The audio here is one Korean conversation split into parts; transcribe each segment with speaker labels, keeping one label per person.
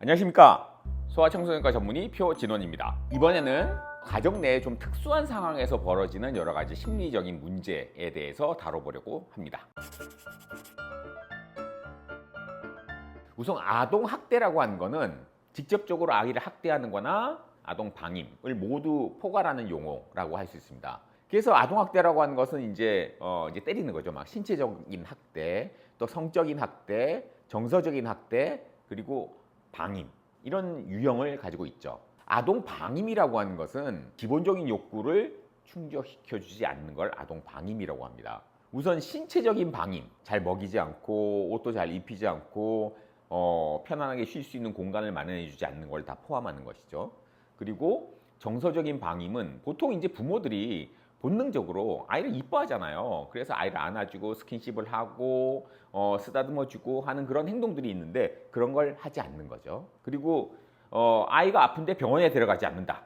Speaker 1: 안녕하십니까. 소아청소년과 전문의 표진원입니다. 이번에는 가정 내에 좀 특수한 상황에서 벌어지는 여러 가지 심리적인 문제에 대해서 다뤄보려고 합니다. 우선 아동학대라고 하는 거는 직접적으로 아이를 학대하는 거나 아동방임을 모두 포괄하는 용어라고 할 수 있습니다. 그래서 아동학대라고 하는 것은 이제 때리는 거죠. 막 신체적인 학대, 또 성적인 학대, 정서적인 학대, 그리고 방임, 이런 유형을 가지고 있죠. 아동방임이라고 하는 것은 기본적인 욕구를 충족시켜주지 않는 걸 아동방임이라고 합니다. 우선 신체적인 방임, 잘 먹이지 않고 옷도 잘 입히지 않고 편안하게 쉴 수 있는 공간을 마련해 주지 않는 걸 다 포함하는 것이죠. 그리고 정서적인 방임은 보통 이제 부모들이 본능적으로 아이를 이뻐하잖아요. 그래서 아이를 안아주고 스킨십을 하고 쓰다듬어주고 하는 그런 행동들이 있는데 그런 걸 하지 않는 거죠. 그리고 아이가 아픈데 병원에 데려가지 않는다.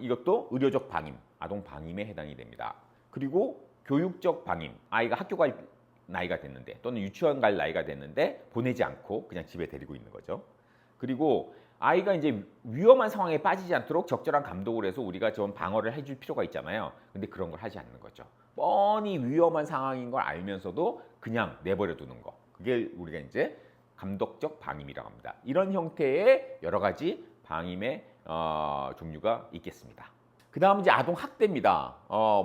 Speaker 1: 이것도 의료적 방임, 아동 방임에 해당이 됩니다. 그리고 교육적 방임, 아이가 학교 갈 나이가 됐는데 또는 유치원 갈 나이가 됐는데 보내지 않고 그냥 집에 데리고 있는 거죠. 그리고 아이가 이제 위험한 상황에 빠지지 않도록 적절한 감독을 해서 우리가 좀 방어를 해줄 필요가 있잖아요. 근데 그런 걸 하지 않는 거죠. 뻔히 위험한 상황인 걸 알면서도 그냥 내버려 두는 거. 그게 우리가 이제 감독적 방임이라고 합니다. 이런 형태의 여러 가지 방임의 종류가 있겠습니다. 그 다음 이제 아동 학대입니다.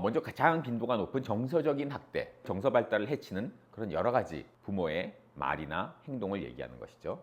Speaker 1: 먼저 가장 빈도가 높은 정서적인 학대, 정서 발달을 해치는 그런 여러 가지 부모의 말이나 행동을 얘기하는 것이죠.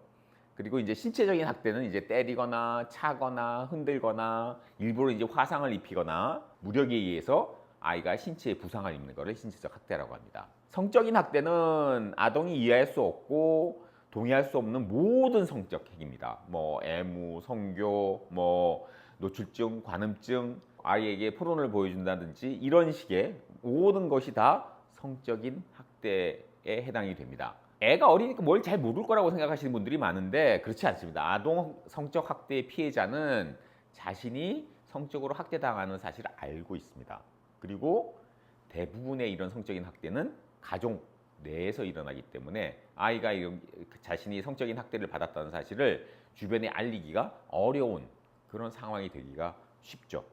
Speaker 1: 그리고 이제 신체적인 학대는 이제 때리거나 차거나 흔들거나 일부러 이제 화상을 입히거나 무력에 의해서 아이가 신체에 부상을 입는 것을 신체적 학대라고 합니다. 성적인 학대는 아동이 이해할 수 없고 동의할 수 없는 모든 성적 행위입니다. 뭐 애무, 성교, 뭐 노출증, 관음증, 아이에게 포르노를 보여준다든지 이런 식의 모든 것이 다 성적인 학대에 해당이 됩니다. 애가 어리니까 뭘 잘 모를 거라고 생각하시는 분들이 많은데 그렇지 않습니다. 아동 성적 학대의 피해자는 자신이 성적으로 학대당하는 사실을 알고 있습니다. 그리고 대부분의 이런 성적인 학대는 가족 내에서 일어나기 때문에 아이가 자신이 성적인 학대를 받았다는 사실을 주변에 알리기가 어려운 그런 상황이 되기가 쉽죠.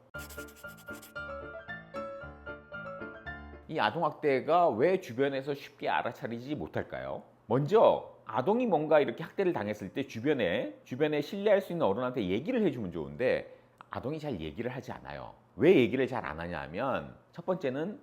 Speaker 1: 이 아동학대가 왜 주변에서 쉽게 알아차리지 못할까요? 먼저 아동이 뭔가 이렇게 학대를 당했을 때 주변에 신뢰할 수 있는 어른한테 얘기를 해주면 좋은데 아동이 잘 얘기를 하지 않아요. 왜 얘기를 잘 안 하냐 하면 첫 번째는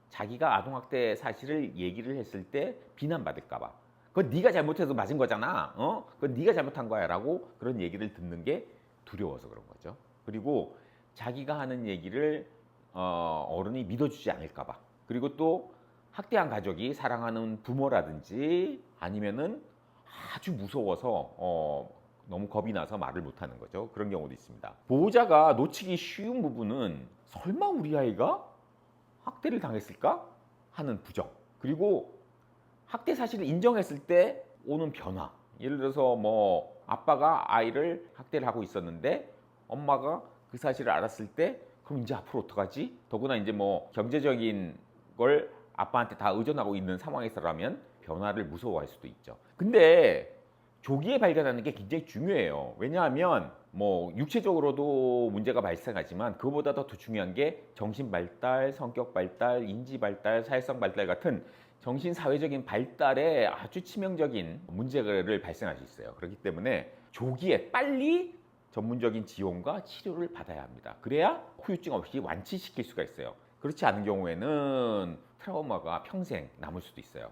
Speaker 1: 자기가 아동학대 사실을 얘기를 했을 때 비난받을까 봐. 그건 네가 잘못해서 맞은 거잖아. 그건 네가 잘못한 거야 라고 그런 얘기를 듣는 게 두려워서 그런 거죠. 그리고 자기가 하는 얘기를 어른이 믿어주지 않을까 봐. 그리고 또 학대한 가족이 사랑하는 부모라든지 아니면은 아주 무서워서 너무 겁이 나서 말을 못하는 거죠. 그런 경우도 있습니다. 보호자가 놓치기 쉬운 부분은 설마 우리 아이가 학대를 당했을까 하는 부정, 그리고 학대 사실을 인정했을 때 오는 변화. 예를 들어서 뭐 아빠가 아이를 학대를 하고 있었는데 엄마가 그 사실을 알았을 때 그럼 이제 앞으로 어떡하지? 더구나 이제 뭐 경제적인 걸 아빠한테 다 의존하고 있는 상황에서라면 변화를 무서워할 수도 있죠. 근데 조기에 발견하는 게 굉장히 중요해요. 왜냐하면 뭐 육체적으로도 문제가 발생하지만 그거보다 더 중요한 게 정신 발달, 성격 발달, 인지 발달, 사회성 발달 같은 정신 사회적인 발달에 아주 치명적인 문제를 발생할 수 있어요. 그렇기 때문에 조기에 빨리 전문적인 지원과 치료를 받아야 합니다. 그래야 후유증 없이 완치시킬 수가 있어요. 그렇지 않은 경우에는 트라우마가 평생 남을 수도 있어요.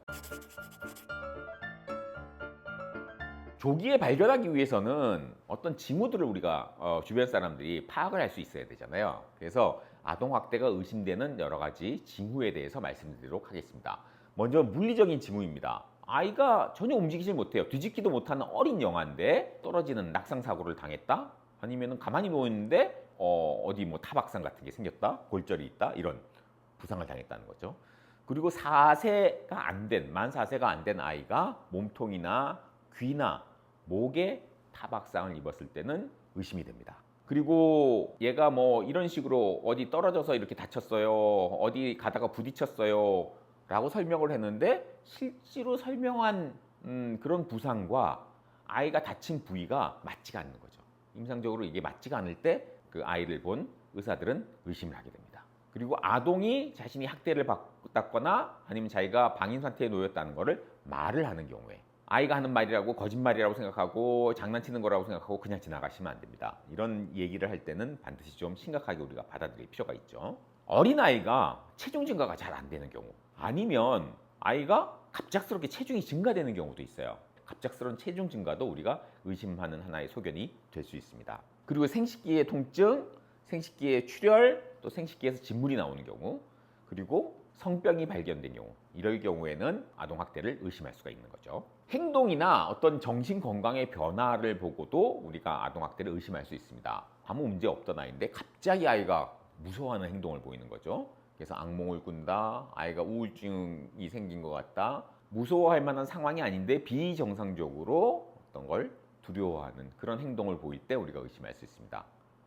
Speaker 1: 조기에 발견하기 위해서는 어떤 징후들을 우리가 주변 사람들이 파악을 할 수 있어야 되잖아요. 그래서 아동학대가 의심되는 여러 가지 징후에 대해서 말씀드리도록 하겠습니다. 먼저 물리적인 징후입니다. 아이가 전혀 움직이지 못해요. 뒤집기도 못하는 어린 영아인데 떨어지는 낙상 사고를 당했다? 아니면 가만히 누워있는데 어디 뭐 타박상 같은 게 생겼다? 골절이 있다? 이런 부상을 당했다는 거죠. 그리고 4세가 안 된, 만 4세가 안 된 아이가 몸통이나 귀나 목에 타박상을 입었을 때는 의심이 됩니다. 그리고 얘가 뭐 이런 식으로 어디 떨어져서 이렇게 다쳤어요, 어디 가다가 부딪혔어요 라고 설명을 했는데 실제로 설명한 그런 부상과 아이가 다친 부위가 맞지가 않는 거죠. 임상적으로 이게 맞지가 않을 때 그 아이를 본 의사들은 의심을 하게 됩니다. 그리고 아동이 자신이 학대를 받았거나 아니면 자기가 방임 상태에 놓였다는 것을 말을 하는 경우에 아이가 하는 말이라고 거짓말이라고 생각하고 장난치는 거라고 생각하고 그냥 지나가시면 안 됩니다. 이런 얘기를 할 때는 반드시 좀 심각하게 우리가 받아들일 필요가 있죠. 어린아이가 체중 증가가 잘 안 되는 경우 아니면 아이가 갑작스럽게 체중이 증가되는 경우도 있어요. 갑작스러운 체중 증가도 우리가 의심하는 하나의 소견이 될 수 있습니다. 그리고 생식기의 통증, 생식기의 출혈, 또 생식기에서 진물이 나오는 경우, 그리고 성병이 발견된 경우, 이럴 경우에는 아동학대를 의심할 수가 있는 거죠. 행동이나 어떤 정신 건강의 변화를 보고도 우리가 아동학대를 의심할 수 있습니다. 아무 문제 없던 아이인데 갑자기 아이가 무서워하는 행동을 보이는 거죠. 그래서 악몽을 꾼다, 아이가 우울증이 생긴 것 같다, 무서워할 만한 상황이 아닌데 비정상적으로 어떤 걸 두려워하는 그런 행동을 보일 때 우리가 의심할 수 있습니다.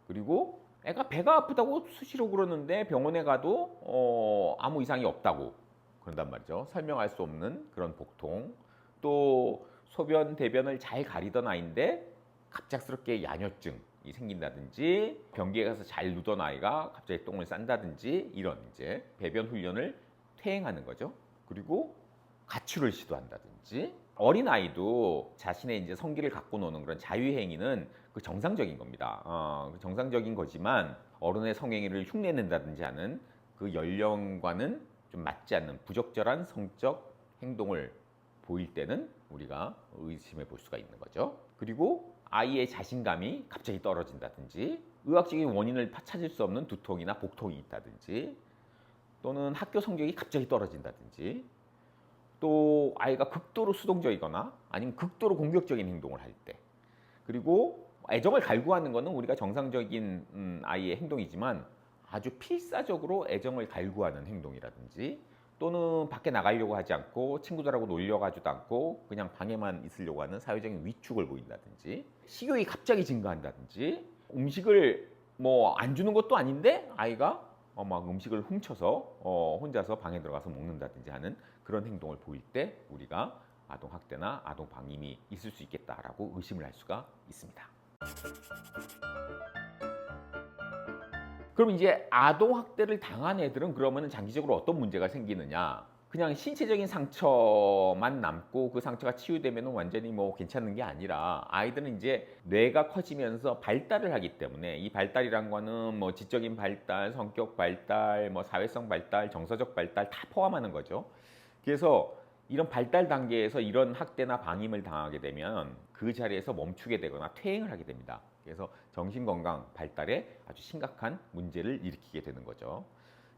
Speaker 1: 그리고 애가 배가 아프다고 수시로 그러는데 병원에 가도 아무 이상이 없다고 그런단 말이죠. 설명할 수 없는 그런 복통, 또 소변, 대변을 잘 가리던 아이인데 갑작스럽게 야뇨증이 생긴다든지 변기에 가서 잘 누던 아이가 갑자기 똥을 싼다든지 이런 이제 배변 훈련을 퇴행하는 거죠. 그리고 가출을 시도한다든지 어린 아이도 자신의 이제 성기를 갖고 노는 그런 자유행위는 그 정상적인 겁니다. 정상적인 거지만 어른의 성행위를 흉내낸다든지 하는 그 연령과는 좀 맞지 않는 부적절한 성적 행동을 보일 때는 우리가 의심해 볼 수가 있는 거죠. 그리고 아이의 자신감이 갑자기 떨어진다든지 의학적인 원인을 찾을 수 없는 두통이나 복통이 있다든지 또는 학교 성적이 갑자기 떨어진다든지 또 아이가 극도로 수동적이거나 아니면 극도로 공격적인 행동을 할 때 그리고 애정을 갈구하는 것은 우리가 정상적인 아이의 행동이지만 아주 필사적으로 애정을 갈구하는 행동이라든지 또는 밖에 나가려고 하지 않고 친구들하고 놀려고 하지도 않고 그냥 방에만 있으려고 하는 사회적인 위축을 보인다든지 식욕이 갑자기 증가한다든지 음식을 뭐 안 주는 것도 아닌데 아이가 막 음식을 훔쳐서 혼자서 방에 들어가서 먹는다든지 하는 그런 행동을 보일 때 우리가 아동학대나 아동방임이 있을 수 있겠다라고 의심을 할 수가 있습니다. 그럼 이제 아동학대를 당한 애들은 그러면 장기적으로 어떤 문제가 생기느냐? 그냥 신체적인 상처만 남고 그 상처가 치유되면 완전히 뭐 괜찮은 게 아니라 아이들은 이제 뇌가 커지면서 발달을 하기 때문에 이 발달이란 거는 뭐 지적인 발달, 성격 발달, 뭐 사회성 발달, 정서적 발달 다 포함하는 거죠. 그래서 이런 발달 단계에서 이런 학대나 방임을 당하게 되면 그 자리에서 멈추게 되거나 퇴행을 하게 됩니다. 그래서 정신건강 발달에 아주 심각한 문제를 일으키게 되는 거죠.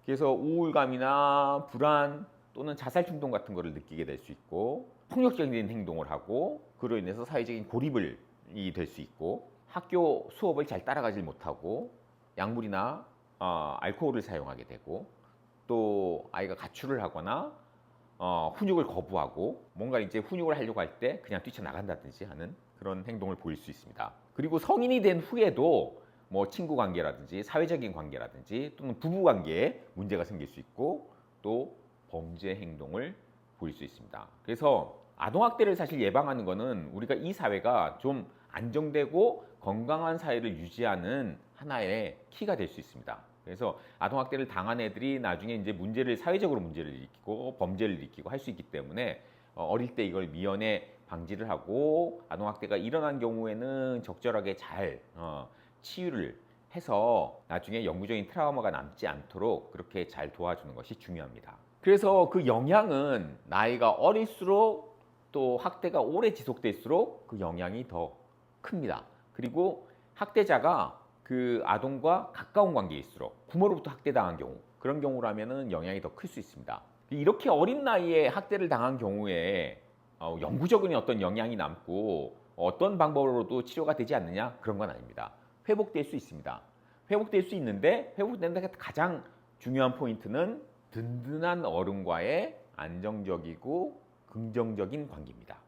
Speaker 1: 그래서 우울감이나 불안 또는 자살 충동 같은 것을 느끼게 될 수 있고 폭력적인 행동을 하고 그로 인해서 사회적인 고립이 될 수 있고 학교 수업을 잘 따라가지 못하고 약물이나 알코올을 사용하게 되고 또 아이가 가출을 하거나 훈육을 거부하고 뭔가 이제 훈육을 하려고 할 때 그냥 뛰쳐나간다든지 하는 그런 행동을 보일 수 있습니다. 그리고 성인이 된 후에도 뭐 친구 관계라든지 사회적인 관계라든지 또는 부부 관계에 문제가 생길 수 있고 또 범죄 행동을 보일 수 있습니다. 그래서 아동학대를 사실 예방하는 거는 우리가 이 사회가 좀 안정되고 건강한 사회를 유지하는 하나의 키가 될 수 있습니다. 그래서 아동학대를 당한 애들이 나중에 이제 사회적으로 문제를 일으키고 범죄를 일으키고 할 수 있기 때문에 어릴 때 이걸 미연에 방지를 하고 아동학대가 일어난 경우에는 적절하게 잘 치유를 해서 나중에 영구적인 트라우마가 남지 않도록 그렇게 잘 도와주는 것이 중요합니다. 그래서 그 영향은 나이가 어릴수록 또 학대가 오래 지속될수록 그 영향이 더 큽니다. 그리고 학대자가 그 아동과 가까운 관계일수록 부모로부터 학대당한 경우 그런 경우라면은 영향이 더 클 수 있습니다. 이렇게 어린 나이에 학대를 당한 경우에 영구적인 어떤 영향이 남고 어떤 방법으로도 치료가 되지 않느냐 그런 건 아닙니다. 회복될 수 있습니다. 회복될 수 있는데 회복되는 가장 중요한 포인트는 든든한 어른과의 안정적이고 긍정적인 관계입니다.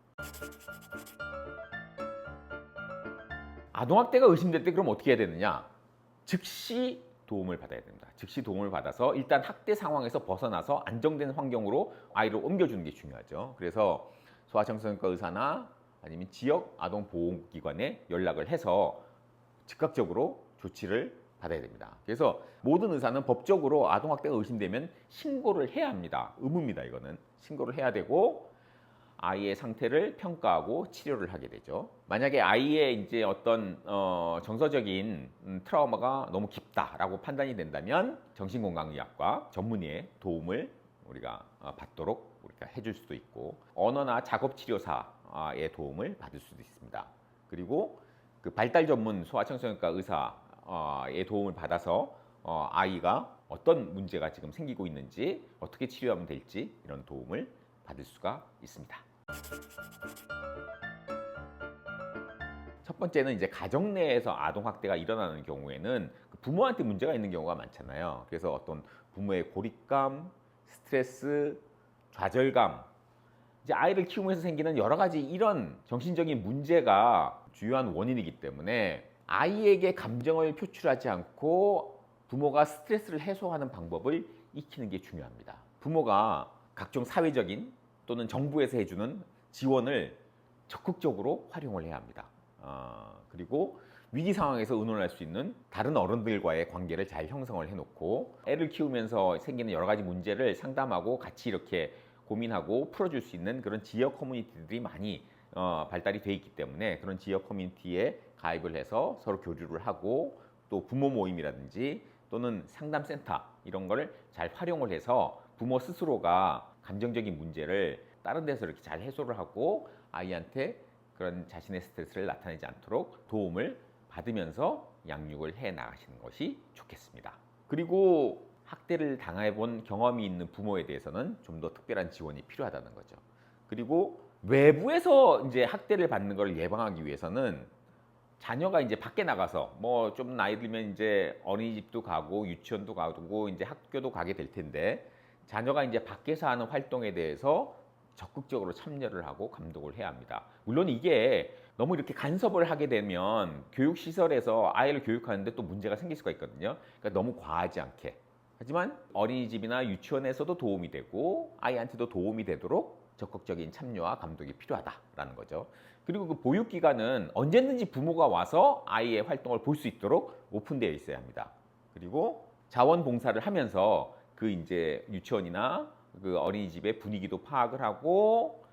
Speaker 1: 아동학대가 의심될 때 그럼 어떻게 해야 되느냐? 즉시 도움을 받아야 됩니다. 즉시 도움을 받아서 일단 학대 상황에서 벗어나서 안정된 환경으로 아이를 옮겨주는 게 중요하죠. 그래서 소아청소년과 의사나 아니면 지역 아동보호기관에 연락을 해서 즉각적으로 조치를 받아야 됩니다. 그래서 모든 의사는 법적으로 아동학대가 의심되면 신고를 해야 합니다. 의무입니다. 이거는 신고를 해야 되고 아이의 상태를 평가하고 치료를 하게 되죠. 만약에 아이의 이제 어떤 정서적인 트라우마가 너무 깊다라고 판단이 된다면 정신건강의학과 전문의의 도움을 우리가 받도록 우리가 해줄 수도 있고, 언어나 작업치료사의 도움을 받을 수도 있습니다. 그리고 그 발달 전문 소아청소년과 의사의 도움을 받아서 아이가 어떤 문제가 지금 생기고 있는지, 어떻게 치료하면 될지 이런 도움을 받을 수가 있습니다. 첫 번째는 이제 가정 내에서 아동 학대가 일어나는 경우에는 부모한테 문제가 있는 경우가 많잖아요. 그래서 어떤 부모의 고립감, 스트레스, 좌절감, 이제 아이를 키우면서 생기는 여러 가지 이런 정신적인 문제가 주요한 원인이기 때문에 아이에게 감정을 표출하지 않고 부모가 스트레스를 해소하는 방법을 익히는 게 중요합니다. 부모가 각종 사회적인 또는 정부에서 해주는 지원을 적극적으로 활용을 해야 합니다. 그리고 위기 상황에서 의논할 수 있는 다른 어른들과의 관계를 잘 형성을 해놓고 애를 키우면서 생기는 여러 가지 문제를 상담하고 같이 이렇게 고민하고 풀어줄 수 있는 그런 지역 커뮤니티들이 많이 발달이 돼 있기 때문에 그런 지역 커뮤니티에 가입을 해서 서로 교류를 하고, 또 부모 모임이라든지 또는 상담센터 이런 거를 잘 활용을 해서 부모 스스로가 감정적인 문제를 다른 데서 이렇게 잘 해소를 하고 아이한테 그런 자신의 스트레스를 나타내지 않도록 도움을 받으면서 양육을 해 나가시는 것이 좋겠습니다. 그리고 학대를 당해본 경험이 있는 부모에 대해서는 좀 더 특별한 지원이 필요하다는 거죠. 그리고 외부에서 이제 학대를 받는 걸 예방하기 위해서는 자녀가 이제 밖에 나가서 뭐 좀 나이 들면 이제 어린이집도 가고 유치원도 가고 이제 학교도 가게 될 텐데, 자녀가 이제 밖에서 하는 활동에 대해서 적극적으로 참여를 하고 감독을 해야 합니다. 물론 이게 너무 이렇게 간섭을 하게 되면 교육시설에서 아이를 교육하는데 또 문제가 생길 수가 있거든요. 그러니까 너무 과하지 않게. 하지만 어린이집이나 유치원에서도 도움이 되고 아이한테도 도움이 되도록 적극적인 참여와 감독이 필요하다라는 거죠. 그리고 그 보육기관은 언제든지 부모가 와서 아이의 활동을 볼 수 있도록 오픈되어 있어야 합니다. 그리고 자원봉사를 하면서 그 이제 유치원이나 그 어린이집의 분위기도 파악을 하고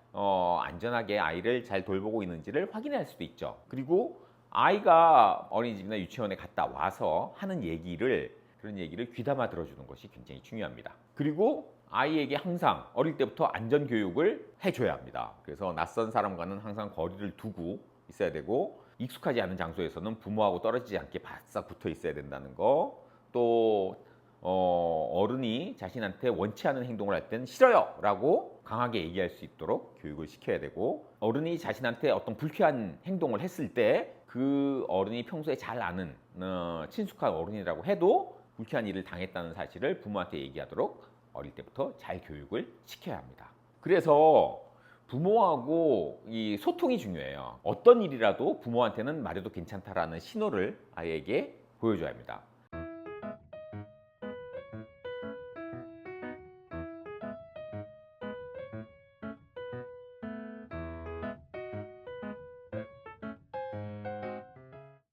Speaker 1: 안전하게 아이를 잘 돌보고 있는지를 확인할 수도 있죠. 그리고 아이가 어린이집이나 유치원에 갔다 와서 하는 그런 얘기를 귀담아 들어주는 것이 굉장히 중요합니다. 그리고 아이에게 항상 어릴 때부터 안전 교육을 해줘야 합니다. 그래서 낯선 사람과는 항상 거리를 두고 있어야 되고, 익숙하지 않은 장소에서는 부모하고 떨어지지 않게 바싹 붙어 있어야 된다는 거, 또 어른이 자신한테 원치 않은 행동을 할 때는 싫어요 라고 강하게 얘기할 수 있도록 교육을 시켜야 되고, 어른이 자신한테 어떤 불쾌한 행동을 했을 때 그 어른이 평소에 잘 아는 친숙한 어른이라고 해도 불쾌한 일을 당했다는 사실을 부모한테 얘기하도록 어릴 때부터 잘 교육을 시켜야 합니다. 그래서 부모하고 이 소통이 중요해요. 어떤 일이라도 부모한테는 말해도 괜찮다라는 신호를 아이에게 보여줘야 합니다.